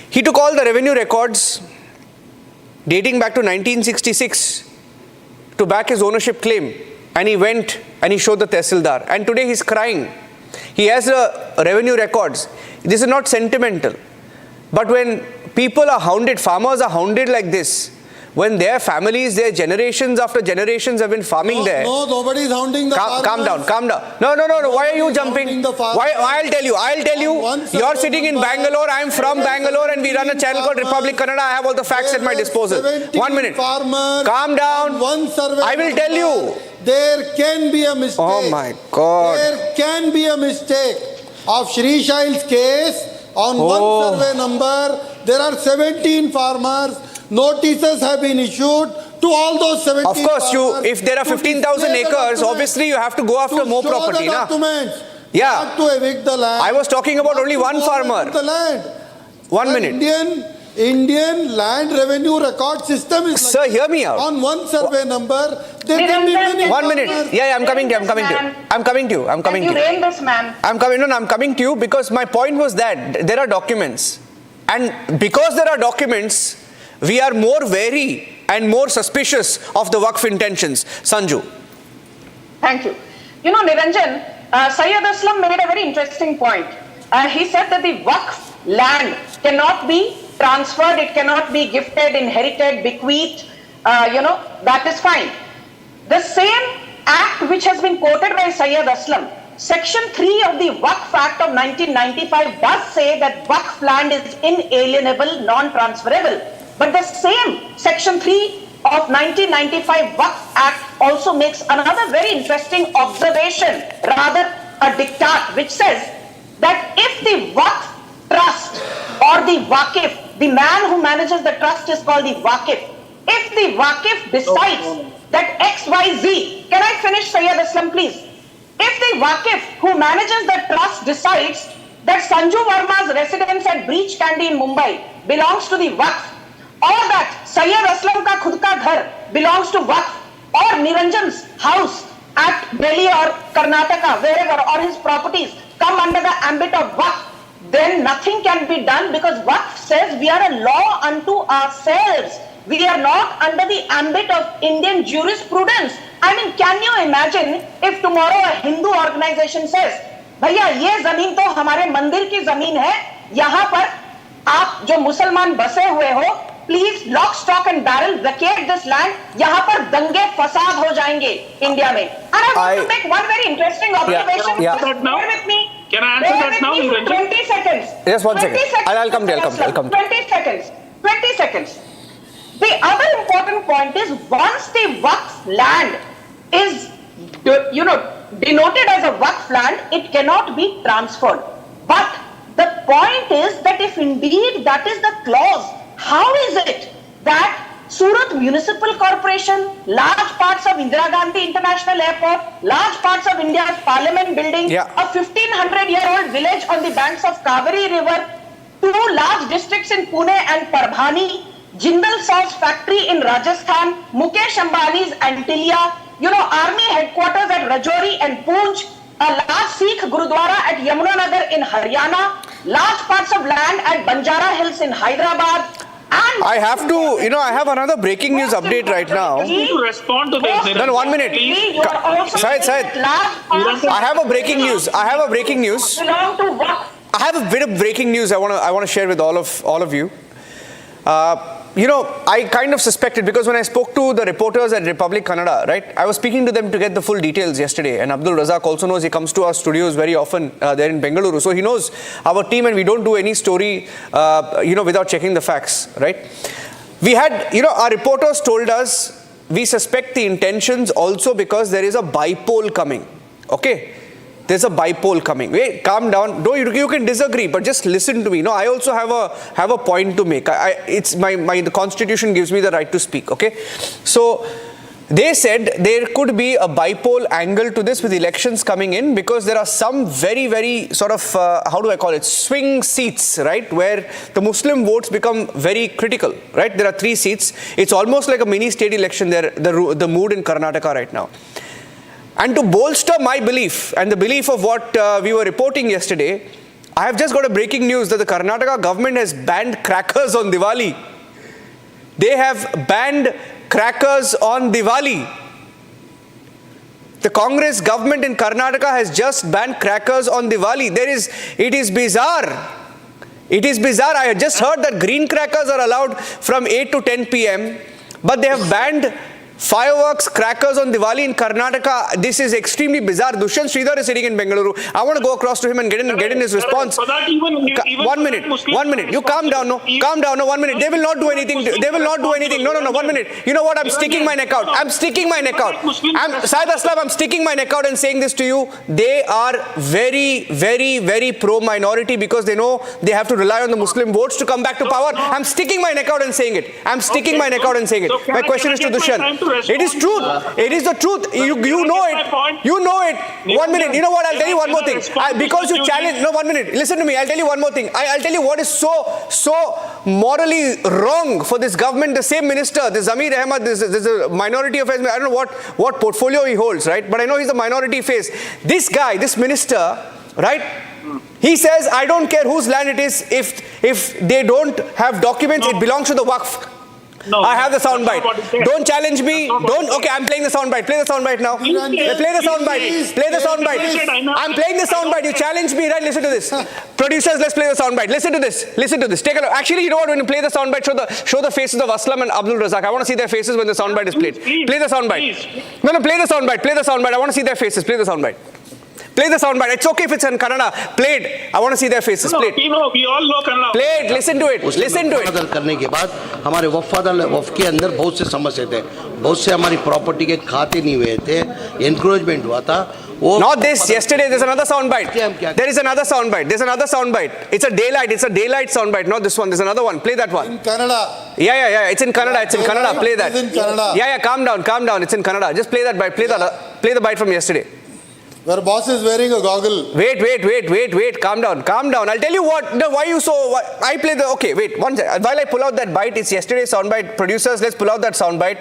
Speaker 1: He took all the revenue records dating back to 1966 to back his ownership claim, and he went and he showed the Tehsildar, and today he's crying. He has the revenue records. This is not sentimental, but when people are hounded, farmers are hounded like this, when their families, their generations after generations have been farming there.
Speaker 10: No, nobody is hounding the farmers.
Speaker 1: Calm down. No. Why are you jumping? Why? I'll tell you. You're sitting in Bangalore. I'm from Bangalore, and we run a channel called Republic Kannada. I have all the facts at my disposal. 1 minute. Calm down. I will tell you.
Speaker 10: There can be a mistake.
Speaker 1: Oh my God.
Speaker 10: There can be a mistake. Of Srishail's case, on one survey number, there are 17 farmers. Notices have been issued to all those 17
Speaker 1: Of course,
Speaker 10: farmers.
Speaker 1: if there are 15,000 acres, obviously you have to go after more property.
Speaker 10: To show the documents.
Speaker 1: Yeah.
Speaker 10: Not to evict the land.
Speaker 1: I was talking about only one farmer.
Speaker 10: The land.
Speaker 1: 1 minute.
Speaker 10: Indian land revenue record system is
Speaker 1: Sir, hear me out.
Speaker 10: On one survey number, there can be many
Speaker 1: 1 minute. Yeah, I'm coming to you. I'm coming to you.
Speaker 11: Rein this man.
Speaker 1: I'm coming to you because my point was that there are documents. And because there are documents, we are more wary and more suspicious of the Waqf intentions. Sanju.
Speaker 11: Thank you. You know, Niranjan, Syed Aslam made a very interesting point. He said that the Waqf land cannot be transferred, it cannot be gifted, inherited, bequeathed, that is fine. The same act which has been quoted by Syed Aslam, Section 3 of the WAQF Act of 1995 does say that Waqf land is inalienable, non-transferable. But the same Section 3 of 1995 WAQF Act also makes another very interesting observation, rather a diktat, which says that if the Waqf trust or the WAQF, the man who manages the trust is called the WAQF. If the WAQF decides that XYZ, can I finish, Syed Aslam, please? If the WAQF who manages the trust decides that Sanju Verma's residence at Breach Candy in Mumbai belongs to the WAQF, or that Syed Aslam ka khud ka ghar belongs to WAQF, or Niranjan's house at Delhi or Karnataka, wherever, or his properties come under the ambit of WAQF, then nothing can be done because WAQF says we are a law unto ourselves. We are not under the ambit of Indian jurisprudence. I mean, can you imagine if tomorrow a Hindu organization says, भैया ये जमीन तो हमारे मंदिर की जमीन है, यहाँ पर आप जो मुसलमान बसे हुए हो, please lock, stock and barrel vacate this land. यहाँ पर दंगे फसाद हो जाएंगे इंडिया में. And I want to make one very interesting observation. Bear with me.
Speaker 12: Can I answer that now?
Speaker 11: 20 seconds.
Speaker 1: Just 1 second. I'll come to
Speaker 11: 20 seconds. The other important point is once the Waqf land is, denoted as a Waqf land, it cannot be transferred. But the point is that if indeed that is the clause, how is it that Surat Municipal Corporation, large parts of Indira Gandhi International Airport, large parts of India's Parliament building, a 1500-year-old village on the banks of Kaveri River, 2 large districts in Pune and Parbhani, Jindal Saw's factory in Rajasthan, Mukesh Ambani's Antilia, army headquarters at Rajouri and Poonch, a large Sikh Gurudwara at Yamunanagar in Haryana, large parts of land at Banjara Hills in Hyderabad. And
Speaker 1: I have to, I have another breaking news update right now.
Speaker 12: You need to respond to this.
Speaker 1: No, 1 minute. Syed, I have a breaking news. I have a breaking news.
Speaker 11: belong to Waqf.
Speaker 1: I have a bit of breaking news I want to share with all of you. I kind of suspected, because when I spoke to the reporters at Republic Kannada, right, I was speaking to them to get the full details yesterday, and Abdul Razak also knows. He comes to our studios very often there in Bengaluru, so he knows our team, and we don't do any story without checking the facts, right? We had, our reporters told us we suspect the intentions also because there is a bipole coming. Okay, there's a bipole coming. Wait, calm down. You can disagree, but just listen to me. No, I also have a point to make. It's the Constitution gives me the right to speak. Okay, so they said there could be a bipole angle to this with elections coming in, because there are some very, very sort of how do I call it, swing seats, right, where the Muslim votes become very critical, right? There are 3 seats. It's almost like a mini state election there. The mood in Karnataka right now. And to bolster my belief and the belief of what we were reporting yesterday, I have just got a breaking news that the Karnataka government has banned crackers on Diwali. They have banned crackers on Diwali. The Congress government in Karnataka has just banned crackers on Diwali. It is bizarre. It is bizarre. I just heard that green crackers are allowed from 8 to 10 p.m. But they have banned fireworks, crackers on Diwali in Karnataka. This is extremely bizarre. Dushyant Sridhar is sitting in Bengaluru. I want to go across to him and get in his response.
Speaker 12: For that, even
Speaker 1: 1 minute. You calm down. No, calm down. No, 1 minute. They will not do anything. They will not do anything. No. 1 minute. You know what? I'm sticking my neck out. I'm sticking my neck out. Syed Aslam, I'm sticking my neck out and saying this to you. They are very, very, very pro-minority because they know they have to rely on the Muslim votes to come back to power. I'm sticking my neck out and saying it. I'm sticking my neck out and saying it. My question is to Dushyant. It is truth. It is the truth. You know it. You know it. 1 minute. You know what? I'll tell you one more thing. Because you challenge. No, 1 minute. Listen to me. I'll tell you one more thing. I'll tell you what is so morally wrong for this government. The same minister, the Zamir Ahmed, there's a minority affairs. I don't know what portfolio he holds, right? But I know he's a minority face. This guy, this minister, right? He says, I don't care whose land it is. If they don't have documents, it belongs to the Waqf.
Speaker 12: No,
Speaker 1: I have the soundbite. Don't challenge me. Don't. Okay, I'm playing the soundbite. Play the soundbite now. Play the soundbite. Play the soundbite. I'm playing the soundbite. You challenged me, right? Listen to this. Producers, let's play the soundbite. Listen to this. Listen to this. Take a look. Actually, you know what? When you play the soundbite, show the faces of Aslam and Abdul Razak. I want to see their faces when the soundbite is played. Play the soundbite. No, play the soundbite. Play the soundbite. I want to see their faces. Play the soundbite. Play the soundbite. It's okay if it's in Kannada. Play it. I want to see their faces. Play it.
Speaker 12: We all know Kannada.
Speaker 1: Play it. Listen to it. Listen to it.
Speaker 15: करने के बाद हमारे वफ़ के अंदर बहुत से समस्या थे, बहुत से हमारी प्रॉपर्टी के खाते नहीं हुए थे, एनक्रोचमेंट हुआ था.
Speaker 1: Not this. Yesterday, there's another soundbite. There is another soundbite. There's another soundbite. It's a daylight. It's a daylight soundbite. Not this one. There's another one. Play that one.
Speaker 10: In Kannada.
Speaker 1: Yeah. It's in Kannada. It's in Kannada. Play that.
Speaker 10: It's in Kannada.
Speaker 1: Yeah. Calm down. It's in Kannada. Just play that bite. Play the bite from yesterday.
Speaker 10: Where boss is wearing a goggle.
Speaker 1: Wait. Calm down. I'll tell you what. Why you so? I play the. Okay, wait. One second. While I pull out that bite, it's yesterday's soundbite. Producers, let's pull out that soundbite.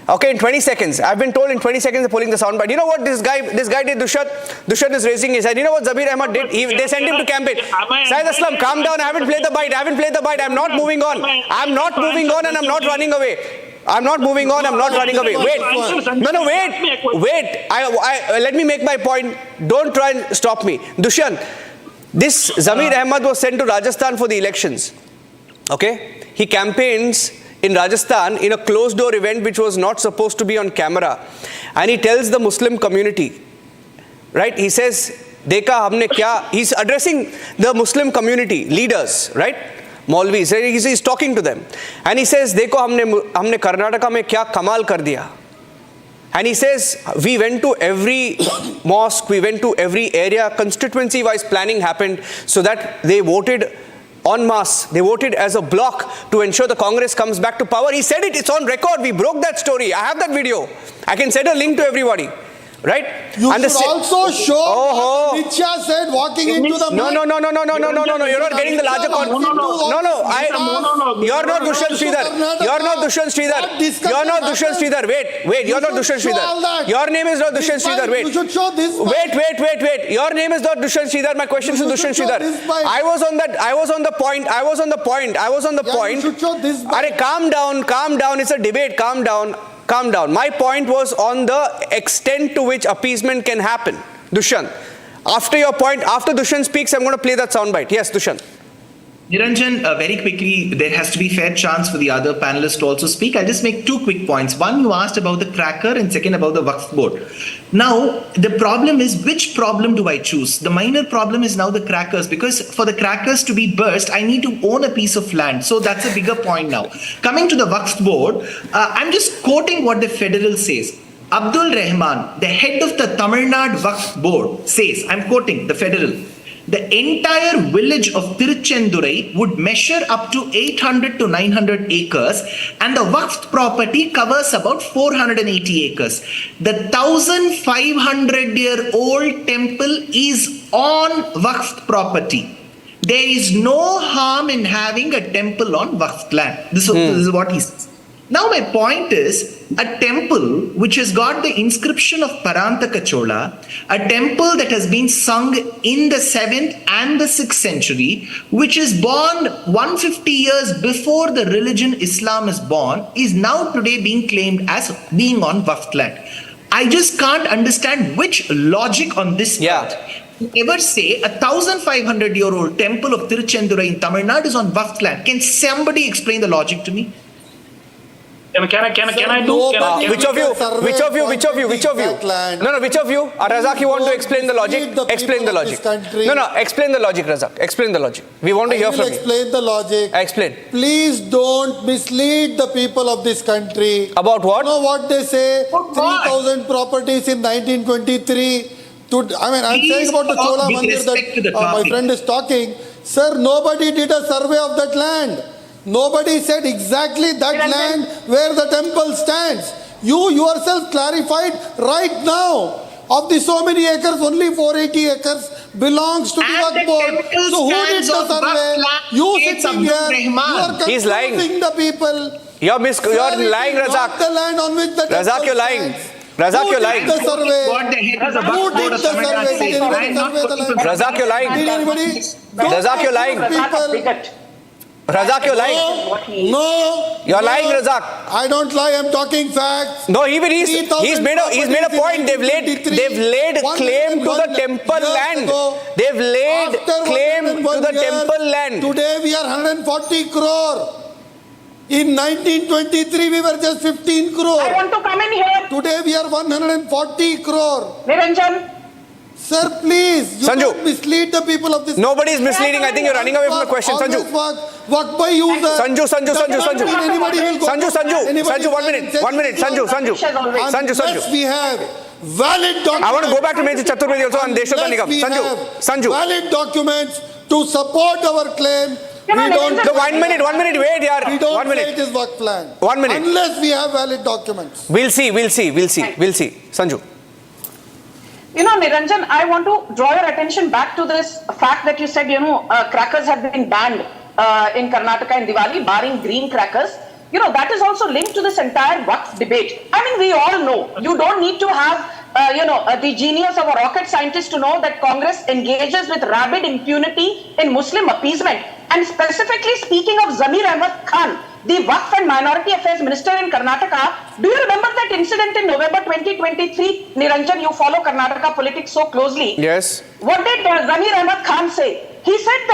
Speaker 1: Okay, in 20 seconds. I've been told in 20 seconds they're pulling the soundbite. You know what this guy did, Dushyant? Dushyant is raising his hand. You know what Zamir Ahmed did? They sent him to campaign. Syed Aslam, calm down. I haven't played the bite. I'm not moving on. And I'm not running away. Wait. No, wait. Let me make my point. Don't try and stop me. Dushyant, this Zamir Ahmed was sent to Rajasthan for the elections. Okay? He campaigns in Rajasthan in a closed door event which was not supposed to be on camera. And he tells the Muslim community, right? He says, Dekha humne kya? He's addressing the Muslim community leaders, right? Maulvis, he's talking to them. And he says, Dekho humne Karnataka mein kya kamal kar diya. And he says, we went to every mosque, we went to every area, constituency-wise planning happened so that they voted en masse. They voted as a bloc to ensure the Congress comes back to power. He said it, it's on record. We broke that story. I have that video. I can send a link to everybody. right?
Speaker 10: You
Speaker 1: And the
Speaker 10: should also show what Amit Shah said walking into the
Speaker 1: No, you're not getting the larger context. You're not Dushyant Sridhar. You're not Dushyant Sridhar. You're not Dushyant Sridhar. Wait, you're not Dushyant Sridhar. Your name is not Dushyant Sridhar. Wait.
Speaker 10: You should show this.
Speaker 1: Wait. Your name is not Dushyant Sridhar. My question is to Dushyant Sridhar. I was on the point.
Speaker 10: You should show this.
Speaker 1: Arey, calm down. It's a debate. Calm down. My point was on the extent to which appeasement can happen. Dushyant, after Dushyant speaks, I'm going to play that soundbite. Yes, Dushyant.
Speaker 9: Niranjan, very quickly, there has to be fair chance for the other panelists to also speak. I'll just make 2 quick points. One, you asked about the cracker, and second, about the Waqf board. Now, the problem is, which problem do I choose? The minor problem is now the crackers, because for the crackers to be burst, I need to own a piece of land. So that's a bigger point now. Coming to the Waqf board, I'm just quoting what the federal says. Abdul Rahman, the head of the Tamil Nadu Waqf board, says, I'm quoting the federal, the entire village of Tiruchendurai would measure up to 800 to 900 acres, and the Waqf property covers about 480 acres. The 1,500-year-old temple is on Waqf property. There is no harm in having a temple on Waqf land. This is what he says. Now my point is, a temple which has got the inscription of Parantaka Chola, a temple that has been sung in the 7th and the 6th century, which is born 150 years before the religion Islam is born, is now today being claimed as being on Waqf land. I just can't understand which logic on this earth ever say a 1,500-year-old temple of Tiruchendurai in Tamil Nadu is on Waqf land. Can somebody explain the logic to me?
Speaker 12: Which of you?
Speaker 1: No, which of you? Razak, you want to explain the logic? Explain the logic. No, explain the logic, Razak. Explain the logic. We want to hear from you.
Speaker 10: Explain the logic.
Speaker 1: Explain.
Speaker 10: Please don't mislead the people of this country.
Speaker 1: About what?
Speaker 10: You know what they say? 3,000 properties in 1923. I'm saying about the Chola Mandir that my friend is talking. Sir, nobody did a survey of that land. Nobody said exactly that land where the temple stands. You yourself clarified right now. Of the so many acres, only 480 acres belongs to the Waqf board. So who did the survey? You sitting here, you are confusing the people.
Speaker 1: You're lying, Razak.
Speaker 10: The land on which the
Speaker 1: Razak, you're lying. Razak, you're lying.
Speaker 10: Who did the survey? Who did the survey? Did anybody survey the land?
Speaker 1: Razak, you're lying.
Speaker 10: Did anybody?
Speaker 1: Razak, you're lying. Razak, you're lying.
Speaker 10: No.
Speaker 1: You're lying, Razak.
Speaker 10: I don't lie. I'm talking facts.
Speaker 1: No, even he's made a point. They've laid claim to the temple land. They've laid claim to the temple land.
Speaker 10: Today we are 140 crore. In 1923 we were just 15 crore.
Speaker 11: I want to come in here.
Speaker 10: Today we are 140 crore.
Speaker 11: Niranjan.
Speaker 10: Sir, please, you don't mislead the people of this.
Speaker 1: Nobody is misleading. I think you're running away from the question, Sanju.
Speaker 10: Work by user.
Speaker 1: Sanju.
Speaker 10: Anybody will go.
Speaker 1: Sanju, 1 minute. Sanju.
Speaker 10: Unless we have valid documents.
Speaker 1: I want to go back to Major Chaturvedi also and Deshota Nigam. Sanju.
Speaker 10: Valid documents to support our claim. We don't.
Speaker 1: No, 1 minute. Wait, yaar.
Speaker 10: We don't
Speaker 1: 1 minute.
Speaker 10: say it is work plan.
Speaker 1: 1 minute.
Speaker 10: Unless we have valid documents.
Speaker 1: We'll see. Sanju.
Speaker 11: You know, Niranjan, I want to draw your attention back to this fact that you said, crackers have been banned in Karnataka in Diwali, barring green crackers. That is also linked to this entire Waqf debate. I mean, we all know, you don't need to have, the genius of a rocket scientist to know that Congress engages with rabid impunity in Muslim appeasement. And specifically speaking of Zamir Ahmad Khan, the Waqf and Minority Affairs Minister in Karnataka, do you remember that incident in November 2023? Niranjan, you follow Karnataka politics so closely.
Speaker 1: Yes.
Speaker 11: What did Zamir Ahmad Khan say? He said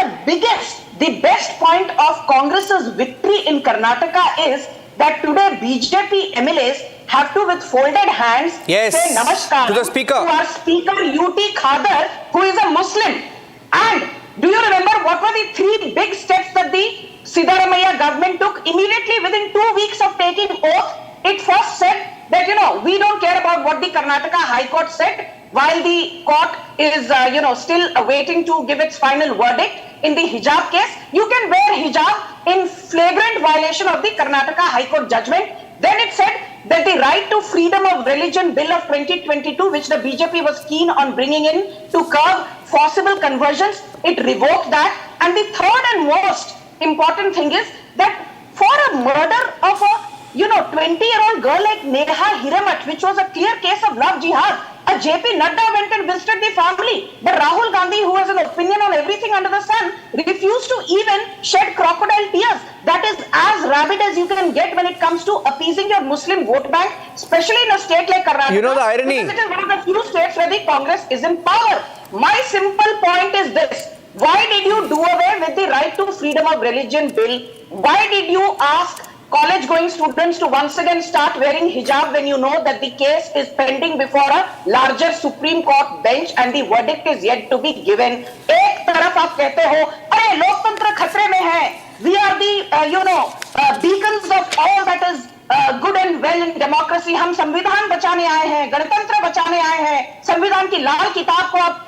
Speaker 11: the best point of Congress's victory in Karnataka is that today BJP MLAs have to, with folded hands, say namaskar
Speaker 1: to the speaker.
Speaker 11: To our speaker UT Khadar, who is a Muslim. And do you remember what were the 3 big steps that the Siddaramaiah government took immediately within 2 weeks of taking oath? It first said that, we don't care about what the Karnataka High Court said while the court is, still waiting to give its final verdict in the hijab case. You can wear hijab in flagrant violation of the Karnataka High Court judgment. Then it said that the Right to Freedom of Religion Bill of 2022, which the BJP was keen on bringing in to curb forcible conversions, it revoked that. And the third and most important thing is that for a murder of a 20-year-old girl like Neha Hiramat, which was a clear case of love jihad, a JP Nadda went and visited the family. But Rahul Gandhi, who has an opinion on everything under the sun, refused to even shed crocodile tears. That is as rabid as you can get when it comes to appeasing your Muslim vote bank, especially in a state like Karnataka.
Speaker 1: You know the irony.
Speaker 11: Because it is one of the few states where the Congress is in power. My simple point is this. Why did you do away with the Right to Freedom of Religion Bill? Why did you ask college-going students to once again start wearing hijab when you know that the case is pending before a larger Supreme Court bench and the verdict is yet to be given? एक तरफ आप कहते हो, अरे लोकतंत्र खतरे में है. We are the beacons of all that is good and well in democracy. हम संविधान बचाने आए हैं, गणतंत्र बचाने आए हैं. संविधान की लाल किताब को आप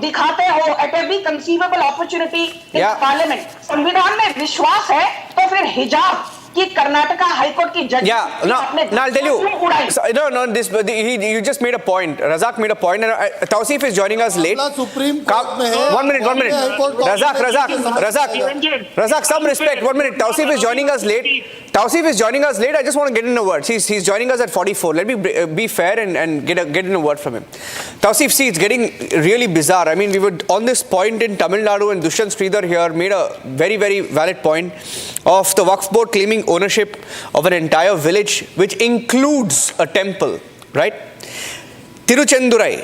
Speaker 11: दिखाते हो at every conceivable opportunity in Parliament. संविधान में विश्वास है तो फिर हिजाब कि कर्नाटका हाई कोर्ट की जज
Speaker 1: now I'll tell you. You just made a point. Razak made a point, and Tausif is joining us late.
Speaker 10: Supreme Court में है.
Speaker 1: 1 minute. Razak, some respect. 1 minute. Tausif is joining us late. I just want to get in a word. He's joining us at 44. Let me be fair and get in a word from him. Tausif, see, it's getting really bizarre. I mean, we were on this point in Tamil Nadu, and Dushyant Sridhar here made a very, very valid point of the Waqf board claiming ownership of an entire village, which includes a temple, right? Tiruchendurai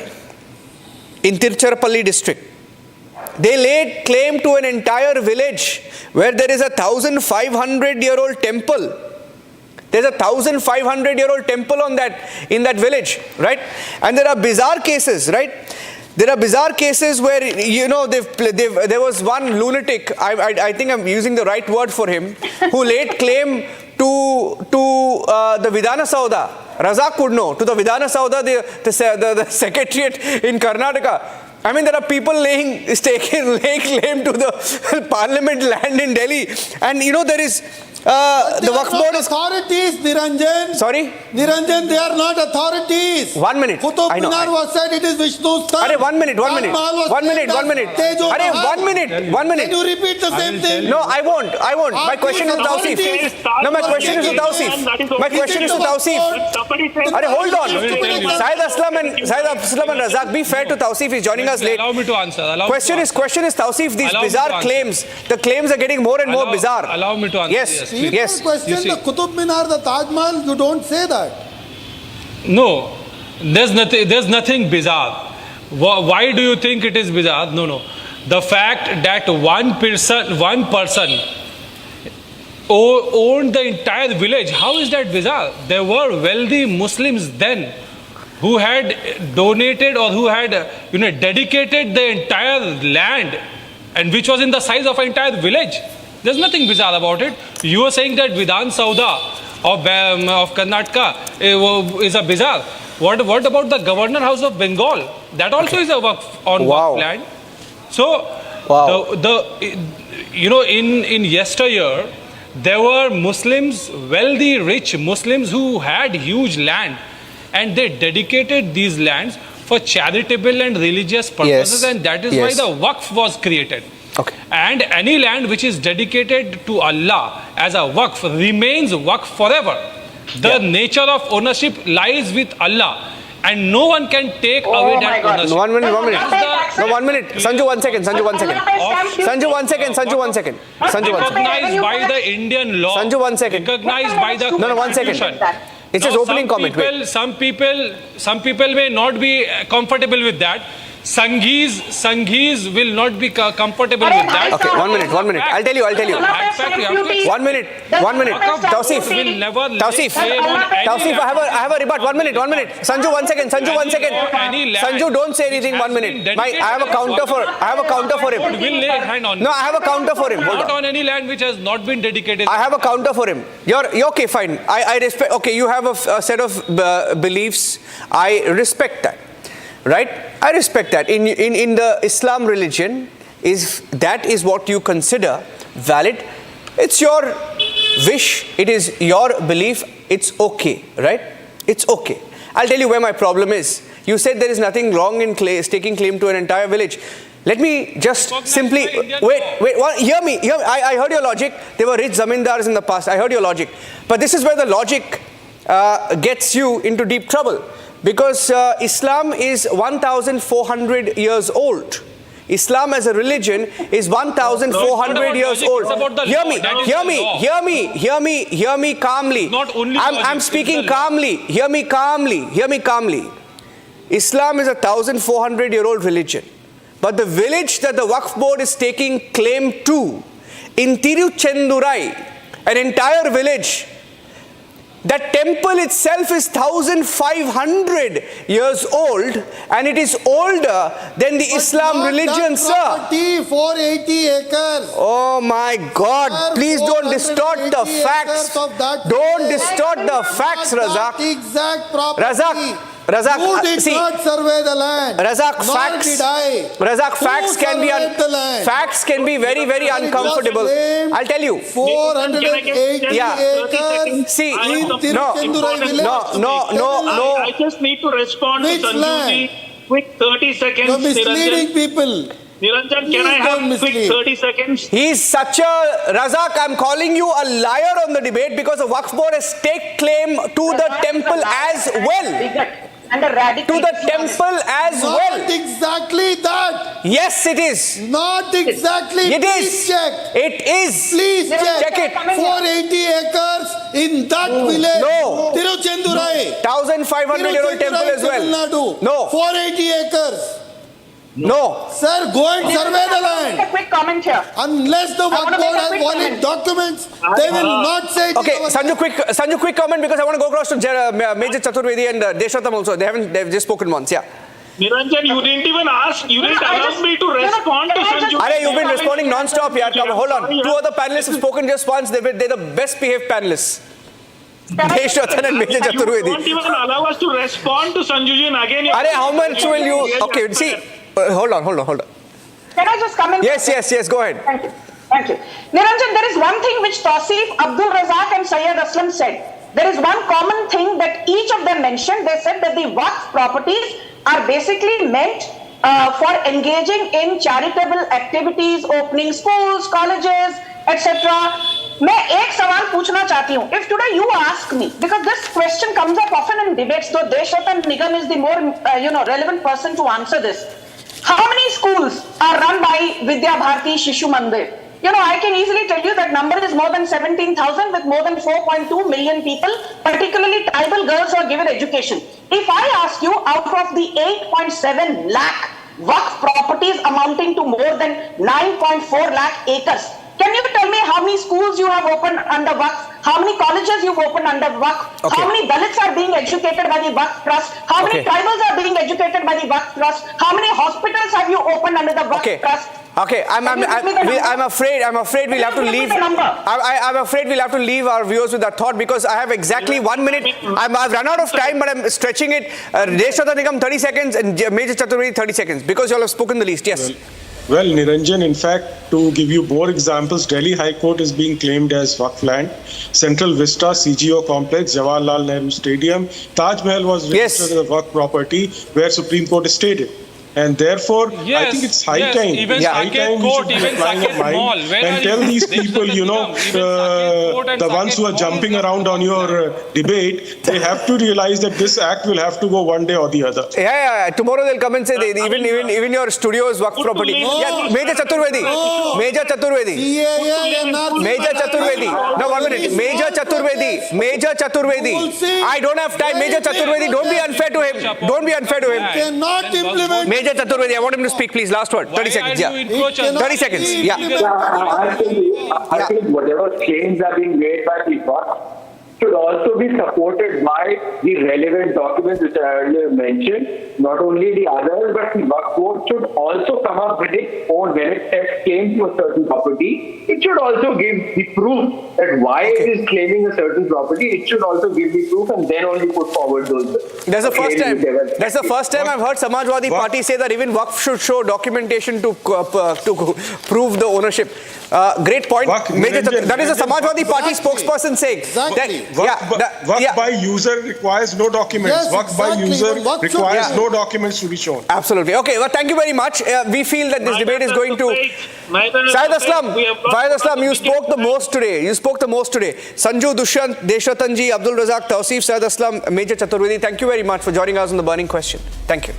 Speaker 1: in Tiruchirappalli district, they laid claim to an entire village where there is a 1,500-year-old temple. There's a 1,500-year-old temple in that village, right? And there are bizarre cases, right? There are bizarre cases where, there was one lunatic, I think I'm using the right word for him, who laid claim to the Vidhana Sauda. Razak would know, to the Vidhana Sauda, the secretariat in Karnataka. I mean, there are people laying claim to the parliament land in Delhi. And there is... the Waqf board is
Speaker 10: authorities, Niranjan.
Speaker 1: Sorry?
Speaker 10: Niranjan, they are not authorities.
Speaker 1: 1 minute.
Speaker 10: Qutub Minar was said it is Vishnu's son.
Speaker 1: Arey, 1 minute. Arey, 1 minute.
Speaker 10: Can you repeat the same thing?
Speaker 1: No, I won't. My question is to Tausif. No, my question is to Tausif. Arey, hold on. Syed Aslam and Razak, be fair to Tausif. He's joining us late.
Speaker 7: Allow me to answer.
Speaker 1: Question is Tausif, these bizarre claims, the claims are getting more and more bizarre.
Speaker 7: Allow me to answer.
Speaker 1: Yes.
Speaker 10: Yes. Question the Qutub Minar, the Taj Mahal, you don't say that.
Speaker 7: No, there's nothing bizarre. Why do you think it is bizarre? No. The fact that one person owned the entire village, how is that bizarre? There were wealthy Muslims then who had donated or who had dedicated the entire land, and which was in the size of an entire village. There's nothing bizarre about it. You are saying that Vidhan Sauda of Karnataka is a bizarre. What about the Governor House of Bengal? That also is a Waqf land. So, in yesteryear, there were Muslims, wealthy, rich Muslims who had huge land, and they dedicated these lands for charitable and religious purposes, and that is why the Waqf was created.
Speaker 1: Okay.
Speaker 7: And any land which is dedicated to Allah as a waqf remains waqf forever. The nature of ownership lies with Allah, and no one can take away that ownership.
Speaker 1: 1 minute. No, 1 minute. Sanju, 1 second.
Speaker 7: Recognized by the Indian law.
Speaker 1: Sanju, 1 second.
Speaker 7: Recognized by the
Speaker 1: No, 1 second. It's his opening comment.
Speaker 7: Some people may not be comfortable with that. Sanghis will not be comfortable with that.
Speaker 1: Okay, 1 minute. I'll tell you. 1 minute. Tausif, I have a rebut. 1 minute. Sanju, 1 second. Sanju, don't say anything. 1 minute. I have a counter for him.
Speaker 7: Will lay hand on.
Speaker 1: No, I have a counter for him.
Speaker 7: Not on any land which has not been dedicated.
Speaker 1: I have a counter for him. You're okay, fine. I respect. Okay, you have a set of beliefs. I respect that. Right? I respect that. In the Islam religion, that is what you consider valid. It's your wish, it is your belief, it's okay, right? It's okay. I'll tell you where my problem is. You said there is nothing wrong in staking claim to an entire village. Let me just simply, hear me. I heard your logic. There were rich zamindars in the past. I heard your logic. But this is where the logic gets you into deep trouble. Because Islam is 1,400 years old. Islam as a religion is 1,400 years old. Hear me calmly. I'm speaking calmly. Hear me calmly. Islam is a 1,400-year-old religion. But the village that the Waqf board is taking claim to, in Tiruchendurai, an entire village, that temple itself is 1,500 years old, and it is older than the Islam religion, sir.
Speaker 10: Property, 480 acres.
Speaker 1: Oh my God, please don't distort the facts. Don't distort the facts, Razak.
Speaker 10: Exact property.
Speaker 1: Razak,
Speaker 10: who did not survey the land?
Speaker 1: Razak,
Speaker 10: Nor did I.
Speaker 1: Razak, facts can be very, very uncomfortable. I'll tell you.
Speaker 10: 480 acres.
Speaker 1: See,
Speaker 10: no.
Speaker 12: I just need to respond to Sanjuji. Quick 30 seconds.
Speaker 10: You're misleading people.
Speaker 12: Niranjan, can I have quick 30 seconds?
Speaker 1: He's such a... Razak, I'm calling you a liar on the debate because the Waqf board has taken claim to the temple as well. To the temple as well.
Speaker 10: Not exactly that.
Speaker 1: Yes, it is.
Speaker 10: Not exactly.
Speaker 1: It
Speaker 10: Please
Speaker 1: is.
Speaker 10: check.
Speaker 1: It is.
Speaker 10: Please check.
Speaker 1: Check it.
Speaker 10: 480 acres in that village.
Speaker 1: No.
Speaker 10: Tiruchendurai.
Speaker 1: 1,500-year-old temple as well. No.
Speaker 10: 480 acres.
Speaker 1: No.
Speaker 10: Sir, go and survey the land.
Speaker 11: A quick comment here.
Speaker 10: Unless the Waqf board has valid documents, they will not say it.
Speaker 1: Okay, Sanju, quick comment because I want to go across to Major Chaturvedi and Deshotam also. They've just spoken once. Yeah.
Speaker 12: Niranjan, you didn't even ask. You didn't allow me to respond to Sanju.
Speaker 1: Are you've been responding non-stop here. Hold on. Two other panelists have spoken just once. They're the best behaved panelists. Deshotam and Major Chaturvedi.
Speaker 12: You don't even allow us to respond to Sanjuji and again.
Speaker 1: How much will you... Okay, see... Hold on.
Speaker 11: Can I just come in?
Speaker 1: Yes, go ahead.
Speaker 11: Thank you. Niranjan, there is one thing which Tausif, Abdul Razak and Syed Aslam said. There is one common thing that each of them mentioned. They said that the Waqf properties are basically meant for engaging in charitable activities, opening schools, colleges, etc. मैं एक सवाल पूछना चाहती हूँ. If today you ask me, because this question comes up often in debates, though Deshotam Nigam is the more relevant person to answer this. How many schools are run by Vidya Bharati Shishu Mandir? I can easily tell you that number is more than 17,000 with more than 4.2 million people, particularly tribal girls who are given education. If I ask you, out of the 8.7 lakh Waqf properties amounting to more than 9.4 lakh acres, can you tell me how many schools you have opened under Waqf? How many colleges you've opened under Waqf?
Speaker 1: Okay.
Speaker 11: How many Dalits are being educated by the Waqf Trust? How many tribals are being educated by the Waqf Trust? How many hospitals have you opened under the Waqf Trust?
Speaker 1: Okay, I'm afraid we'll have to leave. I'm afraid we'll have to leave our viewers with that thought because I have exactly 1 minute. I've run out of time, but I'm stretching it. Deshotam Nigam 30 seconds and Major Chaturvedi 30 seconds because you all have spoken the least. Yes.
Speaker 13: Well, Niranjan, in fact, to give you more examples, Delhi High Court is being claimed as Waqf land. Central Vista, CGO complex, Jawaharlal Nehru Stadium, Taj Mahal was registered as a Waqf property where Supreme Court stated. And therefore, I think it's high time.
Speaker 7: Even
Speaker 13: it's high time we should be applying our mind and tell these people, the ones who are jumping around on your debate, they have to realize that this act will have to go one day or the other.
Speaker 1: Yeah. Tomorrow they'll come and say even your studio is Waqf property. Yeah, Major Chaturvedi. No, 1 minute. Major Chaturvedi. I don't have time. Major Chaturvedi, don't be unfair to him.
Speaker 10: Cannot implement.
Speaker 1: Major Chaturvedi, I want him to speak, please. Last word. 30 seconds. Yeah. 30 seconds. Yeah.
Speaker 14: I think whatever claims are being made by the Waqf should also be supported by the relevant documents which I earlier mentioned. Not only the others, but the Waqf Board should also come up with its own, when it came to a certain property, it should also give the proof that why it is claiming a certain property. It should also give the proof and then only put forward those.
Speaker 1: That's the first time I've heard Samajwadi Party say that even Waqf should show documentation to prove the ownership. Great point. That is a Samajwadi Party spokesperson saying.
Speaker 10: Exactly.
Speaker 13: Waqf by user requires no documents.
Speaker 10: Yes,
Speaker 13: Waqf by
Speaker 10: exactly.
Speaker 13: user
Speaker 10: Waqf should-
Speaker 13: requires no documents to be shown.
Speaker 1: Absolutely. Okay, well, thank you very much. We feel that this debate is going to... Syed Aslam, you spoke the most today. Sanju, Dushyant, Deshatanji, Abdul Razak, Tawseef, Syed Aslam, Major Chaturvedi, thank you very much for joining us on The Burning Question. Thank you.